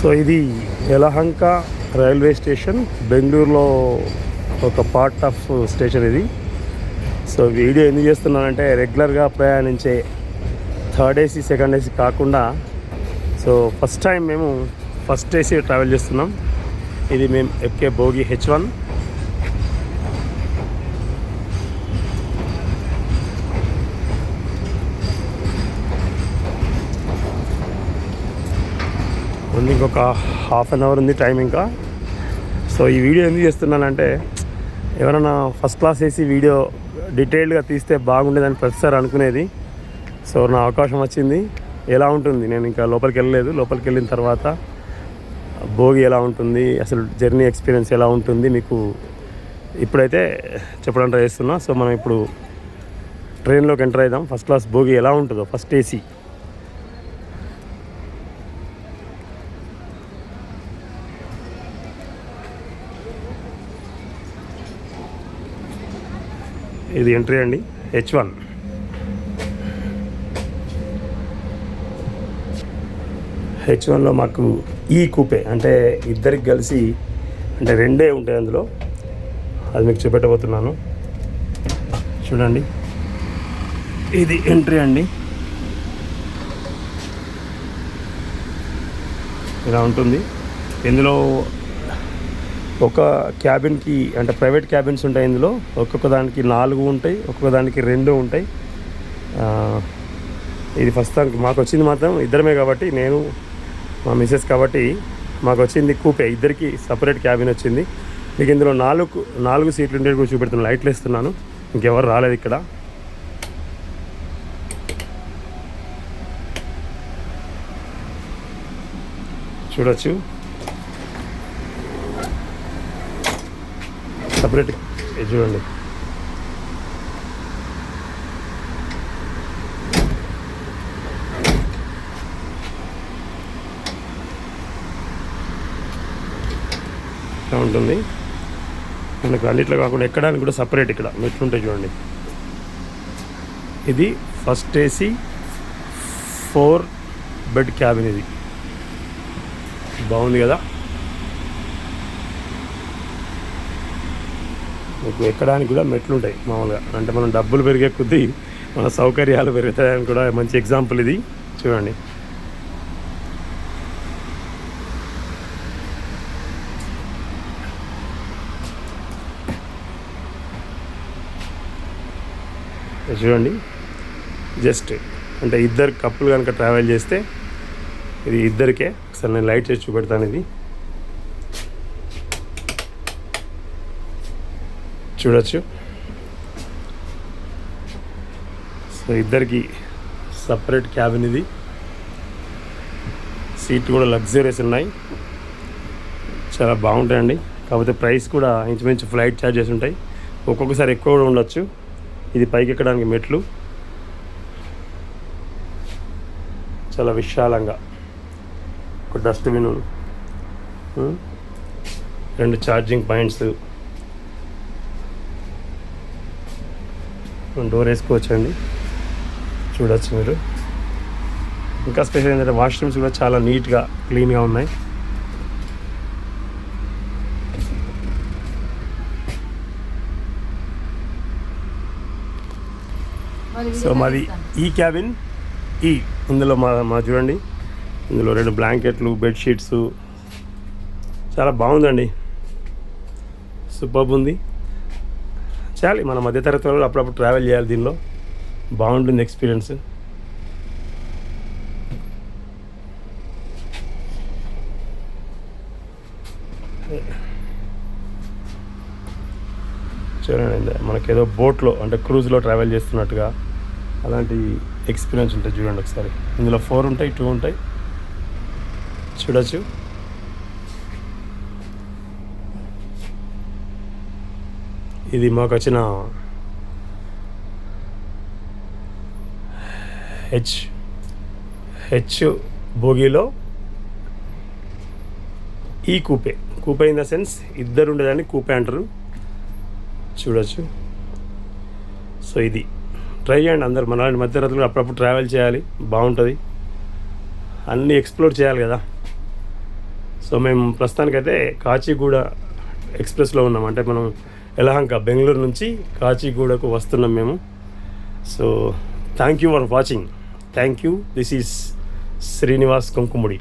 So ఇది Yelahanka railway station, బెంగళూరులో ఒక పార్ట్ ఆఫ్ స్టేషన్ ఇది. సో వీడియో ఎందుకు చేస్తున్నానంటే రెగ్యులర్గా ప్రయాణించే థర్డ్ ఏసీ సెకండ్ ఏసీ కాకుండా సో ఫస్ట్ టైం మేము ఫస్ట్ ఏసీ ట్రావెల్ చేస్తున్నాం. ఇది మేము ఎక్కే బోగి H1. ఉంది, ఇంకొక హాఫ్ అన్ అవర్ ఉంది టైం ఇంకా. సో ఈ వీడియో ఎందుకు చేస్తున్నానంటే ఎవరైనా ఫస్ట్ క్లాస్ ఏసీ వీడియో డీటెయిల్డ్గా తీస్తే బాగుండేదని ప్రతిసారి అనుకునేది. సో నా అవకాశం వచ్చింది. ఎలా ఉంటుంది, నేను ఇంకా లోపలికి వెళ్ళలేదు. లోపలికి వెళ్ళిన తర్వాత బోగి ఎలా ఉంటుంది, అసలు జర్నీ ఎక్స్పీరియన్స్ ఎలా ఉంటుంది మీకు ఇప్పుడైతే చెప్పడం ట్రై చేస్తున్నా. సో మనం ఇప్పుడు ట్రైన్లోకి ఎంటర్ అవుదాం. ఫస్ట్ క్లాస్ బోగి ఎలా ఉంటుందో, ఫస్ట్ ఏసీ. ఇది ఎంట్రీ అండి, H1. H1లో మాకు ఈ కూపే అంటే ఇద్దరికి కలిసి అంటే రెండే ఉంటాయి అందులో. అది మీకు చూపెట్టబోతున్నాను, చూడండి. ఇది ఎంట్రీ అండి, ఇలా ఉంటుంది. ఇందులో ఒక క్యాబిన్కి అంటే ప్రైవేట్ క్యాబిన్స్ ఉంటాయి. ఇందులో ఒక్కొక్క దానికి 4 ఉంటాయి, ఒక్కొక్క దానికి 2 ఉంటాయి. ఇది ప్రస్తుతానికి మాకు వచ్చింది మాత్రం ఇద్దరమే కాబట్టి, నేను మా మిసెస్ కాబట్టి మాకు వచ్చింది కూపే. ఇద్దరికి సపరేట్ క్యాబిన్ వచ్చింది. మీకు ఇందులో 4 సీట్లు ఉండేవి కూడా చూపెడుతున్నాను. లైట్లు వేస్తున్నాను, ఇంకెవరు రాలేదు ఇక్కడ. చూడొచ్చు, సపరేట్. చూడండి, ఉంటుంది. మనకు అన్నిట్లో కాకుండా ఎక్కడానికి కూడా సపరేట్ ఇక్కడ మెట్లుంటాయి. చూడండి, ఇది ఫస్ట్ ఏసీ 4 బెడ్ క్యాబిన్. ఇది బాగుంది కదా. మీకు ఎక్కడానికి కూడా మెట్లుంటాయి మామూలుగా. అంటే మనం డబ్బులు పెరిగే కొద్దీ మన సౌకర్యాలు పెరుగుతాయని కూడా మంచి ఎగ్జాంపుల్ ఇది. చూడండి, చూడండి. జస్ట్ అంటే ఇద్దరు కప్పులు కనుక ట్రావెల్ చేస్తే ఇది ఇద్దరికే. అసలు నేను లైట్ చేసి చూపెడతాను. ఇది చూడొచ్చు. సో ఇద్దరికి సపరేట్ క్యాబిన్. ఇది సీట్లు కూడా లగ్జరియస్ ఉన్నాయి, చాలా బాగుంటాయండి. కాకపోతే ప్రైస్ కూడా ఇంచుమించు ఫ్లైట్ ఛార్జెస్ ఉంటాయి, ఒక్కొక్కసారి ఎక్కువ కూడా ఉండొచ్చు. ఇది పైకి ఎక్కడానికి మెట్లు, చాలా విశాలంగా. ఒక డస్ట్బిన్, 2 ఛార్జింగ్ పాయింట్స్, డోర్ వేసుకోవచ్చండి. చూడొచ్చు మీరు. ఇంకా స్పెషల్ ఏంటంటే వాష్రూమ్స్ కూడా చాలా నీట్గా క్లీన్గా ఉన్నాయి. సో మాది ఈ క్యాబిన్. ఇందులో మా చూడండి, ఇందులో 2 బ్లాంకెట్లు, బెడ్షీట్స్, చాలా బాగుందండి. సూపర్బ్ ఉంది. చాలి మన మధ్యతరగతి వాళ్ళు అప్పుడప్పుడు ట్రావెల్ చేయాలి దీనిలో, బాగుంటుంది ఎక్స్పీరియన్స్. చూడండి, మనకేదో బోట్లో అంటే క్రూజ్లో ట్రావెల్ చేస్తున్నట్టుగా అలాంటి ఎక్స్పీరియన్స్ ఉంటుంది. చూడండి ఒకసారి. ఇందులో 4 ఉంటాయి, 2 ఉంటాయి. చూడొచ్చు. ఇది మాకు వచ్చిన హెచ్ బోగీలో ఈ కూపే ఇన్ ద సెన్స్ ఇద్దరు ఉండేదాన్ని కూపే అంటారు. చూడొచ్చు. సో ఇది ట్రై చేయండి అందరు. మన మధ్యతరగతులు అప్పుడప్పుడు ట్రావెల్ చేయాలి, బాగుంటుంది. అన్నీ ఎక్స్ప్లోర్ చేయాలి కదా. సో మేము ప్రస్తుతానికైతే కాచిగూడ ఎక్స్ప్రెస్లో ఉన్నాం. అంటే మనం యలహంక బెంగళూరు నుంచి కాచిగూడకు వస్తున్నాం మేము. So thank you for watching. Thank you. This is Srinivas కుంకుముడి.